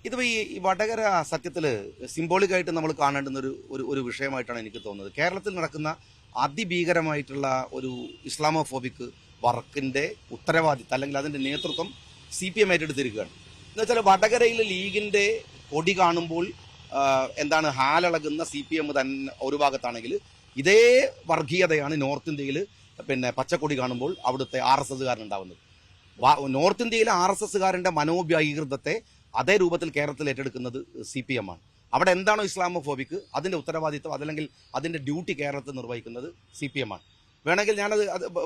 ഇതിപ്പോൾ ഈ വടകര സത്യത്തിൽ സിംബോളിക്കായിട്ട് നമ്മൾ കാണേണ്ടുന്ന ഒരു വിഷയമായിട്ടാണ് എനിക്ക് തോന്നുന്നത്. കേരളത്തിൽ നടക്കുന്ന അതിഭീകരമായിട്ടുള്ള ഒരു ഇസ്ലാമോഫോബിക് വർക്കിൻ്റെ ഉത്തരവാദിത്തം അല്ലെങ്കിൽ അതിൻ്റെ നേതൃത്വം CPM ഏറ്റെടുത്തിരിക്കുകയാണ്. എന്ന് വെച്ചാൽ വടകരയിലെ ലീഗിൻ്റെ കൊടി കാണുമ്പോൾ എന്താണ് ഹാലിളകുന്ന CPM തന്നെ ഒരു ഭാഗത്താണെങ്കിൽ, ഇതേ വർഗീയതയാണ് നോർത്ത് ഇന്ത്യയിൽ പച്ചക്കൊടി കാണുമ്പോൾ അവിടുത്തെ RSSകാരനുണ്ടാവുന്നത്. നോർത്ത് ഇന്ത്യയിലെ RSSകാരൻ്റെ മനോവ്യാകൃതത്തെ അതേ രൂപത്തിൽ കേരളത്തിൽ ഏറ്റെടുക്കുന്നത് CPM ആണ്. അവിടെ എന്താണോ ഇസ്ലാമോഫോബിക്ക് അതിൻ്റെ ഉത്തരവാദിത്വം അതല്ലെങ്കിൽ അതിൻ്റെ ഡ്യൂട്ടി കേരളത്തിൽ നിർവഹിക്കുന്നത് CPM ആണ്. വേണമെങ്കിൽ ഞാനത്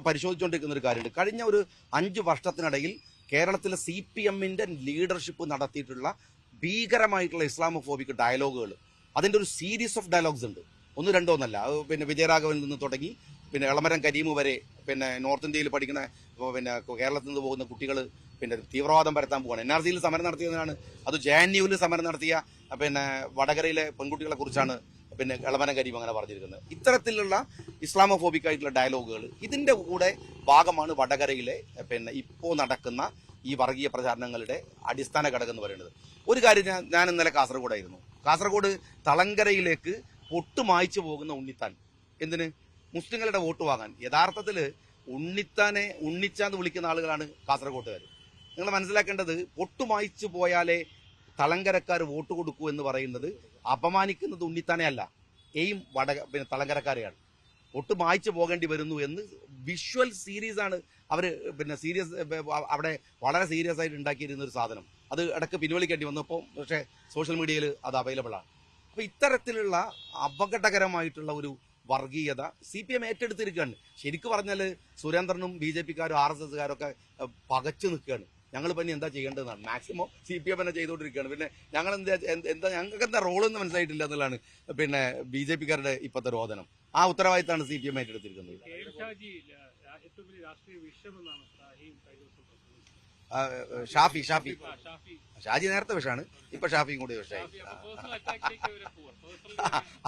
പരിശോധിച്ചുകൊണ്ടിരിക്കുന്ന ഒരു കാര്യമുണ്ട്. കഴിഞ്ഞ ഒരു 5 വർഷത്തിനിടയിൽ കേരളത്തിലെ CPMൻ്റെ ലീഡർഷിപ്പ് നടത്തിയിട്ടുള്ള ഭീകരമായിട്ടുള്ള ഇസ്ലാമോഫോബിക് ഡയലോഗുകൾ, അതിൻ്റെ ഒരു സീരീസ് ഓഫ് ഡയലോഗ്സ് ഉണ്ട്. 1 2 ഒന്നല്ല. വിജയരാഘവനിൽ നിന്ന് തുടങ്ങി എളമരം കരീം വരെ നോർത്ത് ഇന്ത്യയിൽ പഠിക്കുന്ന കേരളത്തിൽ നിന്ന് പോകുന്ന കുട്ടികൾ തീവ്രവാദം പരത്താൻ പോവുകയാണ്. NRCയിൽ സമരം നടത്തിയതിനാണ്. അത് JNUവിൽ സമരം നടത്തിയ വടകരയിലെ പെൺകുട്ടികളെ കുറിച്ചാണ് എളമരം കരീം അങ്ങനെ പറഞ്ഞിരിക്കുന്നത്. ഇത്തരത്തിലുള്ള ഇസ്ലാമോഫോബിക് ആയിട്ടുള്ള ഡയലോഗുകൾ ഇതിൻ്റെ കൂടെ ഭാഗമാണ് വടകരയിലെ ഇപ്പോൾ നടക്കുന്ന ഈ വർഗീയ പ്രചാരണങ്ങളുടെ അടിസ്ഥാന ഘടകം എന്ന് പറയുന്നത്. ഒരു കാര്യം, ഞാൻ ഇന്നലെ കാസർഗോഡായിരുന്നു. കാസർഗോഡ് തളങ്കരയിലേക്ക് പൊട്ട് മായ്ച്ചു പോകുന്ന ഉണ്ണിത്താൻ എന്തിന്? മുസ്ലിങ്ങളുടെ വോട്ട് വാങ്ങാൻ. യഥാർത്ഥത്തിൽ ഉണ്ണിത്താനെ ഉണ്ണിച്ചാന്ന് വിളിക്കുന്ന ആളുകളാണ് കാസർഗോട്ടുകാർ. നിങ്ങൾ മനസ്സിലാക്കേണ്ടത്, പൊട്ട് മായ്ച്ചു പോയാലേ തളങ്കരക്കാർ വോട്ട് കൊടുക്കൂ എന്ന് പറയുന്നത് അപമാനിക്കുന്നത് ഉണ്ണിത്താനെ അല്ല, തളങ്കരക്കാരെയാണ്. ഒട്ട് മായ്ച്ചു പോകേണ്ടി വരുന്നു എന്ന് വിഷ്വൽ സീരീസാണ് അവർ സീരിയസ് അവിടെ വളരെ സീരിയസ് ആയിട്ട് ഉണ്ടാക്കിയിരുന്ന ഒരു സാധനം. അത് ഇടയ്ക്ക് പിൻവലിക്കേണ്ടി വന്നപ്പോൾ പക്ഷേ സോഷ്യൽ മീഡിയയിൽ അത് അവൈലബിൾ ആണ്. അപ്പോൾ ഇത്തരത്തിലുള്ള അപകടകരമായിട്ടുള്ള ഒരു വർഗീയത CPM ഏറ്റെടുത്തിരിക്കുകയാണ്. ശരിക്കും പറഞ്ഞാൽ സുരേന്ദ്രനും BJPക്കാരും RSSകാരും ഒക്കെ പകച്ചു നിൽക്കുകയാണ്. ഞങ്ങളിപ്പോൾ ഇനി എന്താ ചെയ്യേണ്ടതെന്നാണ്. മാക്സിമം CPM തന്നെ ചെയ്തുകൊണ്ടിരിക്കുകയാണ്. പിന്നെ ഞങ്ങൾ ഞങ്ങൾക്ക് എന്താ റോളെന്ന് മനസ്സിലായിട്ടില്ല എന്നുള്ളതാണ് BJPക്കാരുടെ ഇപ്പോഴത്തെ രോദനം. ആ ഉത്തരവാദിത്തമാണ് CPM ഏറ്റെടുത്തിരിക്കുന്നത്. ഷാജി നേരത്തെ വിഷമാണ്, ഇപ്പൊ ഷാഫിയും കൂടി വിഷമായി.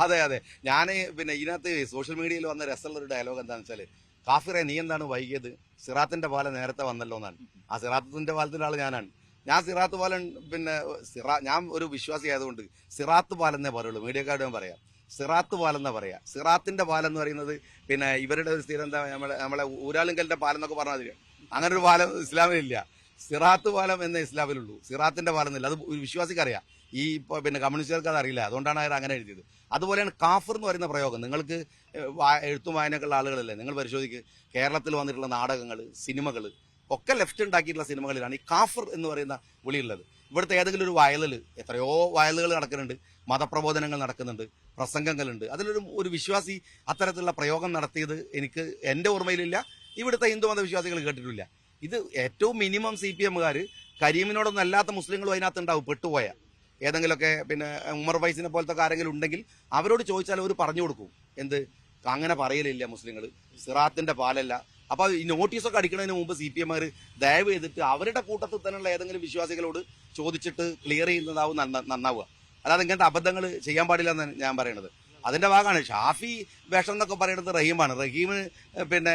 അതെ അതെ, ഞാൻ ഇതിനകത്ത് സോഷ്യൽ മീഡിയയിൽ വന്ന രസമുള്ളൊരു ഡയലോഗ് എന്താണെന്ന് വെച്ചാൽ, കാഫിറെ നീ എന്താണ് വൈകിയത്, സിറാത്തിന്റെ പാലം നേരത്തെ വന്നല്ലോ എന്നാണ്. ആ സിറാത്തിന്റെ പാലത്തിന്റെ ആള് ഞാനാണ്. ഞാൻ സിറാത്ത് പാലം ഞാൻ ഒരു വിശ്വാസി ആയതുകൊണ്ട് സിറാത്ത് പാലം എന്നേ പറയുള്ളൂ. മീഡിയക്കാരോട് ഞാൻ പറയാം, സിറാത്ത് പാലം എന്നാ പറയാ. സിറാത്തിന്റെ പാലം എന്ന് പറയുന്നത് ഇവരുടെ ഒരു സ്ഥിരം എന്താ നമ്മളെ ഊരാളുങ്കലിന്റെ പാലം എന്നൊക്കെ പറഞ്ഞാൽ അങ്ങനെ ഒരു പാലം ഇസ്ലാമിലില്ല. സിറാത്ത് പാലം എന്ന ഇസ്ലാമിലുള്ളൂ, സിറാത്തിന്റെ പാലം എന്നില്ല. അത് ഒരു വിശ്വാസിക്ക് അറിയാം. ഈ കമ്മ്യൂണിസ്റ്റുകാർക്ക് അത് അറിയില്ല, അതുകൊണ്ടാണ് അവർ അങ്ങനെ എഴുതിയത്. അതുപോലെയാണ് കാഫിർ എന്ന് പറയുന്ന പ്രയോഗം. നിങ്ങൾക്ക് എഴുത്തും വായനക്കുള്ള ആളുകളല്ലേ, നിങ്ങൾ പരിശോധിക്കുക. കേരളത്തിൽ വന്നിട്ടുള്ള നാടകങ്ങൾ, സിനിമകൾ ഒക്കെ ലെഫ്റ്റ് ഉണ്ടാക്കിയിട്ടുള്ള സിനിമകളിലാണ് ഈ കാഫിർ എന്ന് പറയുന്ന വിളിയുള്ളത്. ഇവിടുത്തെ ഏതെങ്കിലും ഒരു വയലിൽ എത്രയോ വയലുകൾ നടക്കുന്നുണ്ട്, മതപ്രബോധനങ്ങൾ നടക്കുന്നുണ്ട്, പ്രസംഗങ്ങളുണ്ട്. അതിലൊരു വിശ്വാസി അത്തരത്തിലുള്ള പ്രയോഗം നടത്തിയത് എൻ്റെ ഓർമ്മയിലില്ല. ഇവിടുത്തെ ഹിന്ദു മതവിശ്വാസികൾ കേട്ടിട്ടില്ല. ഇത് ഏറ്റവും മിനിമം CPMകാർ കരീമിനോടൊന്നും അല്ലാത്ത മുസ്ലിങ്ങളും അതിനകത്ത് ഉണ്ടാവും, പെട്ടുപോയ ഏതെങ്കിലുമൊക്കെ ഉമർ ഫൈസിനെ പോലത്തെ ആരെങ്കിലും ഉണ്ടെങ്കിൽ അവരോട് ചോദിച്ചാൽ അവർ പറഞ്ഞു കൊടുക്കും. എന്ത് അങ്ങനെ പറയലില്ല മുസ്ലിങ്ങൾ, സിറാത്തിന്റെ പാലല്ല. അപ്പോൾ ഈ നോട്ടീസൊക്കെ അടിക്കുന്നതിന് മുമ്പ് CPMകാർ ദയവ് ചെയ്തിട്ട് അവരുടെ കൂട്ടത്തിൽ തന്നെയുള്ള ഏതെങ്കിലും വിശ്വാസികളോട് ചോദിച്ചിട്ട് ക്ലിയർ ചെയ്യുന്നതാവും നന്നാവുക. അല്ലാതെ ഇങ്ങനത്തെ അബദ്ധങ്ങൾ ചെയ്യാൻ പാടില്ല എന്നാണ് ഞാൻ പറയുന്നത്. അതിന്റെ ഭാഗമാണ് ഷാഫി വേഷം എന്നൊക്കെ പറയുന്നത് റഹീമാണ്. റഹീമിന്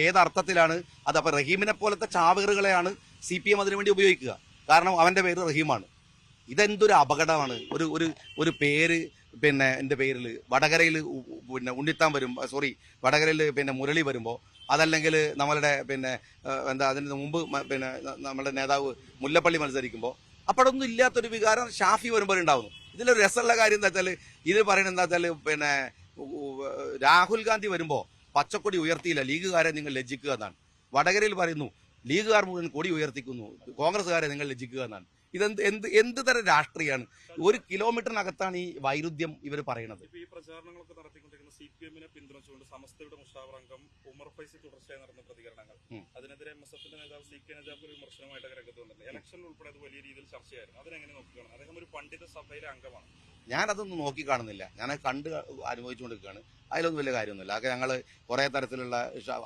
ഏതർത്ഥത്തിലാണ് അത്? അപ്പൊ റഹീമിനെ പോലത്തെ ചാവേറുകളെയാണ് CPM അതിനുവേണ്ടി ഉപയോഗിക്കുക. കാരണം അവന്റെ പേര് റഹീമാണ്. ഇതെന്തൊരു അപകടമാണ്. ഒരു പേര് എൻ്റെ പേരിൽ വടകരയിൽ ഉണ്ണിത്താൻ വടകരയിൽ മുരളി വരുമ്പോൾ, അതല്ലെങ്കിൽ നമ്മളുടെ അതിന് മുമ്പ് നമ്മുടെ നേതാവ് മുല്ലപ്പള്ളി മത്സരിക്കുമ്പോൾ അപ്പോഴൊന്നും ഇല്ലാത്തൊരു വികാരം ഷാഫി വരുമ്പോൾ ഉണ്ടാവുന്നു. ഇതിലൊരു രസമുള്ള കാര്യം എന്താ വെച്ചാൽ, ഇത് പറയുന്നത് എന്താ വെച്ചാൽ രാഹുൽ ഗാന്ധി വരുമ്പോൾ പച്ചക്കൊടി ഉയർത്തിയില്ല, ലീഗുകാരെ നിങ്ങൾ ലജ്ജിക്കുക എന്നാണ്. വടകരയിൽ പറയുന്നു ലീഗുകാർ മുഴുവൻ കൊടി ഉയർത്തിക്കുന്നു, കോൺഗ്രസ്സുകാരെ നിങ്ങൾ ലജ്ജിക്കുക എന്നാണ്. എന്ത് തരം രാഷ്ട്രീയമാണ്? 1 കിലോമീറ്ററിനകത്താണ് ഈ വൈരുദ്ധ്യം ഇവർ പറയുന്നത്. ഈ പ്രചാരണങ്ങളൊക്കെ നടത്തിക്കൊണ്ടിരിക്കുന്ന CPMനെ പിന്തുണച്ചുകൊണ്ട് സമസ്തയുടെ മുഷാവർ അംഗം ഉമർ ഫൈസി തുടർച്ചയായി നടന്ന പ്രതികരണങ്ങൾ, അതിനെതിരെ MSFന്റെ നേതാവ് CK നജാഫ് ഒരു വിമർശനമായിട്ട് രംഗത്ത് വന്നിട്ടുണ്ട്. ഇലക്ഷനിൽ ഉൾപ്പെടെ അത് വലിയ രീതിയിൽ ചർച്ചയായിരുന്നു. അതിനെങ്ങനെ നോക്കുകയാണ്? അദ്ദേഹം ഒരു പണ്ഡിത സഭയിലെ അംഗമാണ്. ഞാനതൊന്നും നോക്കി കാണുന്നില്ല, ഞാൻ കണ്ട് അനുഭവിച്ചുകൊണ്ടിരിക്കുകയാണ്. അതിലൊന്നും വലിയ കാര്യമൊന്നുമില്ല. അതൊക്കെ ഞങ്ങൾ കുറേ തരത്തിലുള്ള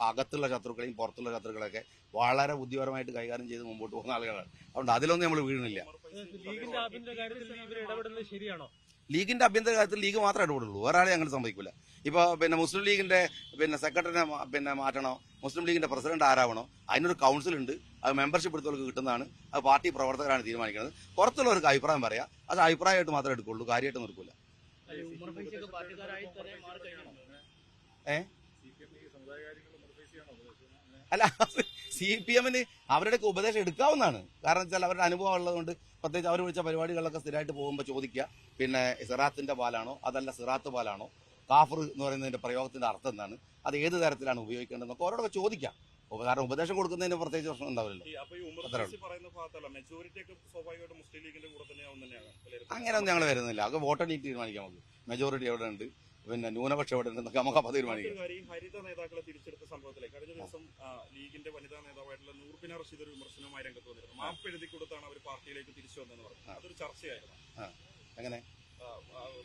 അകത്തുള്ള ശത്രുക്കളെയും പുറത്തുള്ള ശത്രുക്കളെയൊക്കെ വളരെ ബുദ്ധിപരമായിട്ട് കൈകാര്യം ചെയ്ത് മുമ്പോട്ട് പോകുന്ന ആളുകളാണ്. അതുകൊണ്ട് അതിലൊന്നും നമ്മൾ വീഴുന്നില്ല. ലീഗിന്റെ ആഭ്യന്തര കാര്യത്തിൽ ലീഗ് മാത്രമേ ഇടപെടുള്ളൂ, വേറെ ആളെ ഞങ്ങൾ സമ്മതിക്കില്ല. ഇപ്പോൾ പിന്നെ മുസ്ലിം ലീഗിന്റെ സെക്രട്ടറിനെ പിന്നെ മാറ്റണോ, മുസ്ലിം ലീഗിന്റെ പ്രസിഡന്റ് ആരാവണോ, അതിനൊരു കൗൺസിൽ ഉണ്ട്. അത് മെമ്പർഷിപ്പ് എടുത്തവർക്ക് കിട്ടുന്നതാണ്. അത് പാർട്ടി പ്രവർത്തകരാണ് തീരുമാനിക്കുന്നത്. പുറത്തുള്ളവർക്ക് അഭിപ്രായം പറയാം, അത് അഭിപ്രായമായിട്ട് മാത്രമേ എടുക്കുള്ളൂ, കാര്യമായിട്ട് നിർക്കില്ല. അല്ല, CPM-ന് അവരുടെയൊക്കെ ഉപദേശം എടുക്കാവുന്നതാണ്. കാരണം വെച്ചാൽ അവരുടെ അനുഭവം ഉള്ളതുകൊണ്ട്, പ്രത്യേകിച്ച് അവർ വിളിച്ച പരിപാടികളിലൊക്കെ സ്ഥിരമായിട്ട് പോകുമ്പോൾ ചോദിക്കുക, പിന്നെ സിറാത്തിന്റെ പാലാണോ അതല്ല സിറാത്ത് പാലാണോ, കാഫർ എന്ന് പറയുന്നതിന്റെ പ്രയോഗത്തിന്റെ അർത്ഥം എന്താണ്, അത് ഏത് തരത്തിലാണ് ഉപയോഗിക്കേണ്ടതെന്നൊക്കെ അവരോടൊക്കെ ചോദിക്കാം. കാരണം ഉപദേശം കൊടുക്കുന്നതിന് പ്രത്യേകിച്ച് പ്രശ്നം ഉണ്ടാവില്ലല്ലോ. അങ്ങനെയൊന്നും ഞങ്ങൾ വരുന്നില്ല. അത് വോട്ടെണ്ണീറ്റ് തീരുമാനിക്കാം. നമുക്ക് മെജോറിറ്റി എവിടെ ഉണ്ട്, പിന്നെ ന്യൂനപക്ഷം എവിടെ ഉണ്ട്, നമുക്ക് അപ്പോൾ തീരുമാനിക്കാം. ഹരിത നേതാക്കളെ തിരിച്ചെടുത്ത സംഭവത്തിലെ കഴിഞ്ഞ ദിവസം ലീഗിന്റെ വനിതാ നേതാവായിട്ടുള്ള നൂർബിന റഷീദ് ഒരു വിമർശനവുമായി രംഗത്ത് വന്നിരുന്നു. മാപ്പ് എഴുതി കൊടുത്താണ് അവർ പാർട്ടിയിലേക്ക് തിരിച്ചു വന്നതെന്ന് പറഞ്ഞു. അതൊരു ചർച്ചയായിരുന്നു. അങ്ങനെ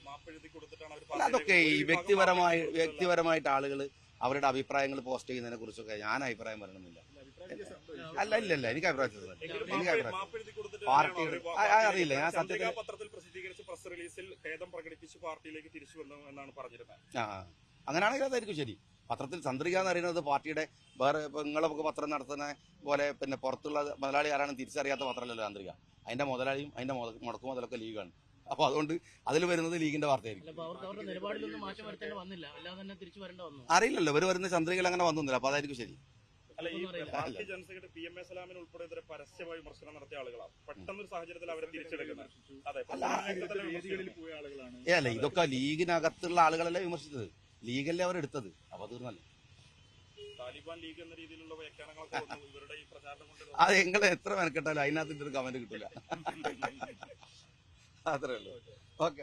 മാപ്പ് എഴുതി കൊടുത്തിട്ടാണ് അവർ. അതൊക്കെ ഈ വ്യക്തിപരമായിട്ട് ആളുകൾ അവരുടെ അഭിപ്രായങ്ങൾ പോസ്റ്റ് ചെയ്യുന്നതിനെ കുറിച്ചൊക്കെ ഞാൻ അഭിപ്രായം പറയണമെന്നില്ല. ഇല്ല, എനിക്ക് അഭിപ്രായം പാർട്ടിയുടെ അറിയില്ല. ഞാൻ സത്യത്തിൽ പത്രത്തിൽ പ്രസിദ്ധീകരിച്ച പ്രസ് റിലീസിൽ ഖേദം പ്രകടിപ്പിച്ച് പാർട്ടിയിലേക്ക് തിരിച്ചു വന്നു എന്നാണ് പറഞ്ഞിരുന്നത്. അങ്ങനെയാണെങ്കിൽ അതായിരിക്കും ശരി. പത്രത്തിൽ ചന്ദ്രിക എന്ന് പറയുന്നത് പാർട്ടിയുടെ വേറെ നിങ്ങളൊക്കെ പത്രം നടത്തുന്ന പോലെ പിന്നെ പുറത്തുള്ള മുതലാളി ആരാണെന്ന് തിരിച്ചറിയാത്ത പത്രമല്ലല്ലോ ചന്ദ്രിക. അതിന്റെ മുതലാളിയും അതിന്റെ മുടക്കു മുതലൊക്കെ ലീഗാണ്. അപ്പൊ അതുകൊണ്ട് അതിൽ വരുന്നത് ലീഗിന്റെ വാർത്തയായിരിക്കും. അറിയില്ലല്ലോ, ഇവർ വരുന്ന ചന്ദ്രികയിൽ അങ്ങനെ വന്നില്ല. അപ്പൊ അതായിരിക്കും ശരി. അല്ല, ഈ party general secretary PM A സലാമിന് ഉൾപ്പെടെ ഇതര പരസ്യമായി വിമർശനം നടത്തിയ ആളുകളാണ്. പെട്ടെന്നൊരു സാഹചര്യത്തിൽ അവരെ തിരിച്ചെടുക്കുന്നത്. അല്ല, ഇതൊക്കെ ലീഗിനകത്തുള്ള ആളുകളല്ലേ വിമർശിച്ചത്, ലീഗല്ലേ അവരെടുത്തത്. അപ്പൊ തീർന്നല്ലോ. താലിബാൻ ലീഗ് എന്ന രീതിയിലുള്ള വ്യാഖ്യാനങ്ങളൊക്കെ ഇവരുടെ ഈ പ്രചാരണം കൊണ്ട് അത് നിങ്ങൾ എത്ര മെനക്കെട്ടാലും അതിനകത്ത് ഒരു കമന്റ് കിട്ടില്ല. അത്രേ ഉള്ളൂ. ഓക്കെ.